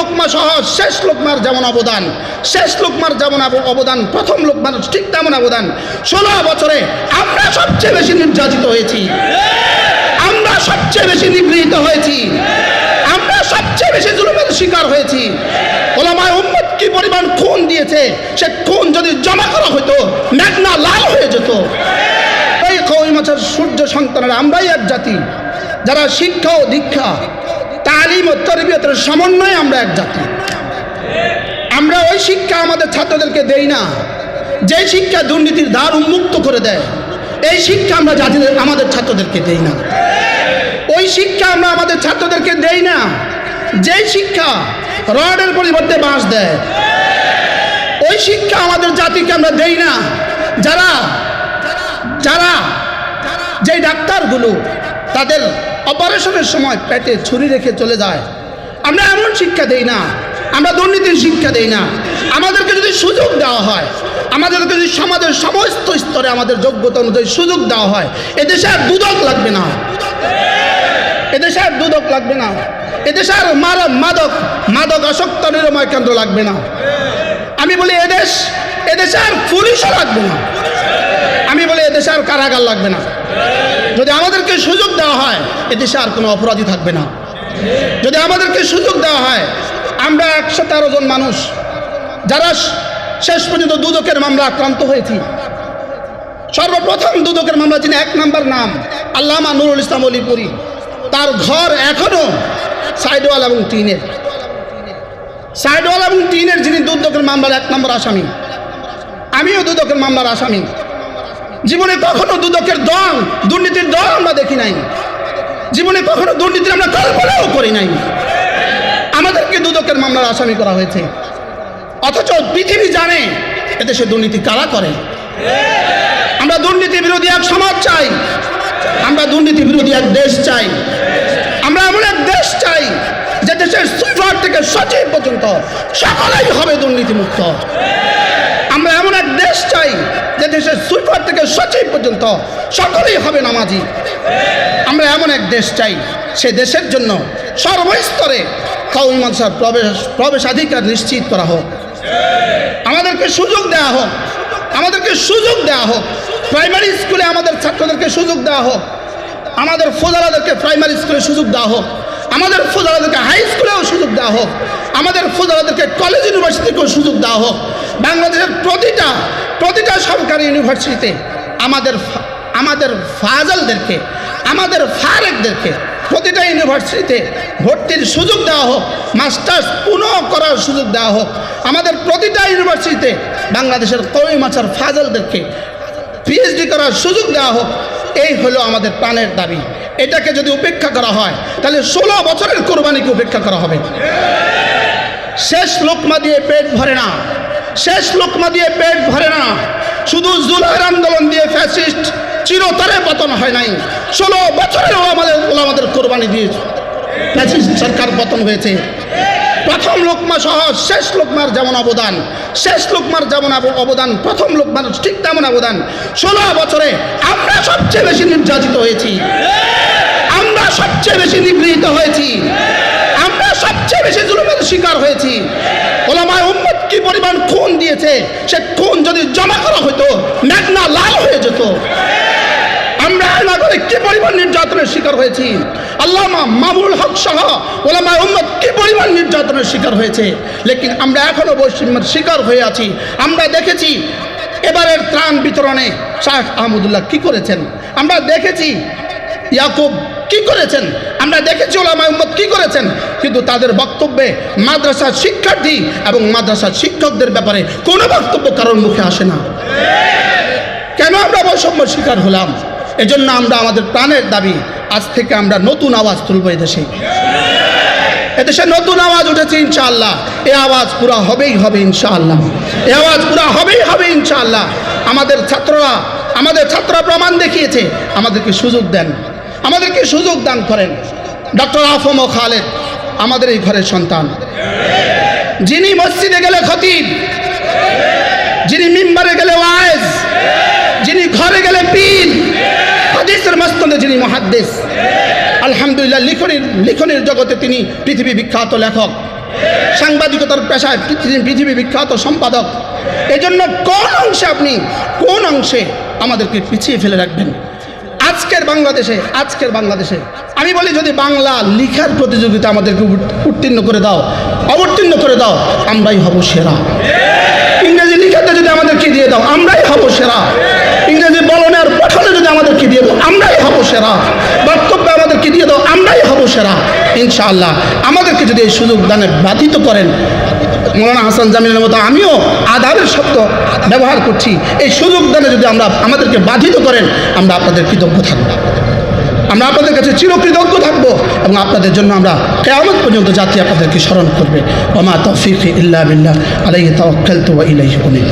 লোকমা সহ শেষ লোকমার যেমন অবদান, শেষ লোকমার যেমন অবদান প্রথম লোকমার ঠিক তেমন অবদান। 16 বছরে আমরা সবচেয়ে বেশি নির্যাতিত হয়েছি, আমরা সবচেয়ে বেশি নিগৃহীত হয়েছি, আমরা সবচেয়ে বেশি জুলুমের শিকার হয়েছি। ওলামায়ে উম্মত কি পরিমাণ খুন দিয়েছে, সে খুন যদি জমা করা হতো মেঘনা লাল হয়ে যেত। এই কওমি মাছের সূর্য সন্তানেরা আমরাই এক জাতি যারা শিক্ষা ও দীক্ষা, তালিম ও তরবিয়তের সমন্বয়ে আমরা এক জাতি। আমরা ওই শিক্ষা আমাদের ছাত্রদেরকে দেই না যে শিক্ষা দুর্নীতির দ্বার উন্মুক্ত করে দেয়। এই শিক্ষা আমরা আমাদের ছাত্রদেরকে দেই না। ওই শিক্ষা আমরা আমাদের ছাত্রদেরকে দেই না যে শিক্ষা রডের পরিবর্তে বাঁশ দেয়। ওই শিক্ষা আমাদের জাতিকে আমরা দেই না যারা যারা যেই ডাক্তারগুলো তাদের অপারেশনের সময় পেটে ছুরি রেখে চলে যায়। আমরা এমন শিক্ষা দেই না, আমরা দুর্নীতির শিক্ষা দেই না। আমাদেরকে যদি সুযোগ দেওয়া হয়, আমাদেরকে যদি সমাজের সমস্ত স্তরে আমাদের যোগ্যতা অনুযায়ী সুযোগ দেওয়া হয়, এদেশে আর দুদক লাগবে না, এদেশে আর দুদক লাগবে না, এদেশে আর মাদক আসক্ত নিরাময় কেন্দ্র লাগবে না। আমি বলি এদেশে আর পুলিশও লাগবে না, আমি বলি এদেশে আর কারাগার লাগবে না। যদি আমাদেরকে সুযোগ দেওয়া হয় এদেশে আর কোনো অপরাধী থাকবে না। যদি আমাদেরকে সুযোগ দেওয়া হয়, আমরা 113 জন মানুষ যারা শেষ পর্যন্ত দুদকের মামলা আক্রান্ত হয়েছি। সর্বপ্রথম দুদকের মামলা যিনি 1 নম্বর নাম আল্লামা নুরুল ইসলাম অলিপুরি, তার ঘর এখনো সাইডওয়াল এবং টিনের, সাইডওয়াল এবং টিনের যিনি দুদকের মামলার 1 নম্বর আসামি। আমিও দুদকের মামলার আসামি। জীবনে কখনো দুদকের দল, দুর্নীতির দল আমরা দেখি নাই, জীবনে কখনো দুর্নীতির আমরা কল্পনাও করি নাই। আমাদেরকে দুদকের মামলার আসামি করা হয়েছে, অথচ পৃথিবী জানে এদেশে দুর্নীতি কারা করে। আমরা দুর্নীতি বিরোধী এক সমাজ চাই, আমরা দুর্নীতি বিরোধী এক দেশ চাই। আমরা এমন এক দেশ চাই যে দেশের সুইপার থেকে সচিব পর্যন্ত সকলেই হবে দুর্নীতিমুক্ত। আমরা এমন এক দেশ চাই যে দেশের সুইপার থেকে সচিব পর্যন্ত সকলেই হবে নামাজি। আমরা এমন এক দেশ চাই, সে দেশের জন্য সর্বস্তরে কওমি মাদ্রাসার প্রবেশাধিকার নিশ্চিত করা হোক। আমাদেরকে সুযোগ দেওয়া হোক, আমাদেরকে সুযোগ দেওয়া হোক। প্রাইমারি স্কুলে আমাদের ছাত্রদেরকে সুযোগ দেওয়া হোক, আমাদের ফজলাদেরকে প্রাইমারি স্কুলে সুযোগ দেওয়া হোক, আমাদের ফজলাদেরকে হাই স্কুলেও সুযোগ দেওয়া হোক, আমাদের ফজলাদেরকে কলেজ ইউনিভার্সিটিতেও সুযোগ দেওয়া হোক। বাংলাদেশের প্রতিটা সরকারি ইউনিভার্সিটিতে আমাদের ফাজলদেরকে, আমাদের ফারেকদেরকে প্রতিটা ইউনিভার্সিটিতে ভর্তির সুযোগ দেওয়া হোক, মাস্টার্স পুনঃ করার সুযোগ দেওয়া হোক। আমাদের প্রতিটা ইউনিভার্সিটিতে বাংলাদেশের কওমি মাদ্রাসার ফাজলদেরকে পিএইচডি করার সুযোগ দেওয়া হোক। এই হলো আমাদের প্রাণের দাবি। এটাকে যদি উপেক্ষা করা হয় তাহলে 16 বছরের কোরবানিকে উপেক্ষা করা হবে। শেষ লোকমা দিয়ে পেট ভরে না, শেষ লোকমা দিয়ে পেট ভরে না। শুধু জুলাইয়ের আন্দোলন দিয়ে ফ্যাসিস্ট চিরতরে পতন হয় নাই, 16 বছরের ওলামাদের কোরবানি দিয়ে ফ্যাসিস্ট সরকার পতন হয়েছে। প্রথম লোকমা সহ শেষ লোকমার যেমন অবদান, শেষ লোকমার যেমন অবদান প্রথম লোকমার ঠিক তেমন অবদান। 16 বছরে আমরা সবচেয়ে বেশি নির্যাতিত হয়েছি, আমরা সবচেয়ে বেশি নিগৃহীত হয়েছি, আমরা সবচেয়ে বেশি জুলুমের শিকার হয়েছি। ওলামায়ে উম্মত কি পরিমাণ খুন দিয়েছে, সে খুন যদি জমা করা হতো মেঘনা লাল হয়ে যেত। আমরা নাগরিক কি পরিমাণ নির্যাতনের শিকার হয়েছি, আল্লামা মামুনুল হক সহ ওলামায়ে উম্মত কি পরিমাণ নির্যাতনের শিকার হয়েছে। লেকিন আমরা এখনো বৈষম্যের শিকার হয়ে আছি। আমরা দেখেছি এবারের ত্রাণ বিতরণে শাহ আহমদুল্লাহ কি করেছেন, আমরা দেখেছি ইয়াকুব কি করেছেন, আমরা দেখেছি ওলামায়ে উম্মত কি করেছেন। কিন্তু তাদের বক্তব্যে মাদ্রাসার শিক্ষার্থী এবং মাদ্রাসার শিক্ষকদের ব্যাপারে কোনো বক্তব্য কারোর মুখে আসে না। কেন আমরা বৈষম্যের শিকার হলাম? এজন্য আমরা আমাদের প্রাণের দাবি, আজ থেকে আমরা নতুন আওয়াজ তুলব। এদেশে নতুন আওয়াজ উঠেছে ইনশাআল্লাহ। এই আওয়াজ পুরা হবেই হবে ইনশাআল্লাহ, এই আওয়াজ পুরা হবেই হবে ইনশাআল্লাহ। আমাদের ছাত্ররা প্রমাণ দেখিয়েছে। আমাদেরকে সুযোগ দেন, আমাদেরকে সুযোগ দান করেন। ডক্টর আফম ও খালেদ আমাদের এই ঘরের সন্তান, যিনি মসজিদে গেলে খতিব, যিনি মিম্বারে গেলে ওয়াইজ, যিনি ঘরে গেলে পীর, হাদিসের মস্তদে যিনি মুহাদ্দিস। আলহামদুলিল্লাহ লিখনের জগতে তিনি পৃথিবী বিখ্যাত লেখক। সাংবাদিকতার পেশায় পৃথিবী বিখ্যাত সম্পাদক। এজন্য কোন অংশে আমাদেরকে পিছিয়ে ফেলে রাখবেন? আজকের বাংলাদেশে আমি বলি, যদি বাংলা লিখার প্রতিযোগিতা আমাদেরকে অবতীর্ণ করে দাও, আমরাই হব সেরা। ইংরেজি লিখাতে যদি আমাদেরকে দিয়ে দাও, আমরাই হব সেরা। ইংরেজি বলনে আর পঠনে যদি আমাদেরকে দিয়ে দাও, আমরাই হব সেরা। বক্তব্যে আমাদেরকে দিয়ে দাও, আমরাই হব সেরা ইনশাআল্লাহ। আমাদেরকে যদি এই সুযোগ দানে বাধিত করেন, মৌলানা হাসান জামিলের মতো আমিও আদাবের শব্দ ব্যবহার করছি, এই সুযোগ দানে যদি আমাদেরকে বাধিত করেন, আমরা আপনাদের কৃতজ্ঞ থাকব, আমরা আপনাদের কাছে চিরকৃতজ্ঞ থাকবো, এবং আপনাদের জন্য আমরা কিয়ামত পর্যন্ত জাতি আপনাদেরকে স্মরণ করবে। ওয়া মা তাওফীকি ইল্লা বিল্লাহ আলাইহি তাওয়াক্কালতু ওয়া ইলাইহি উনীব।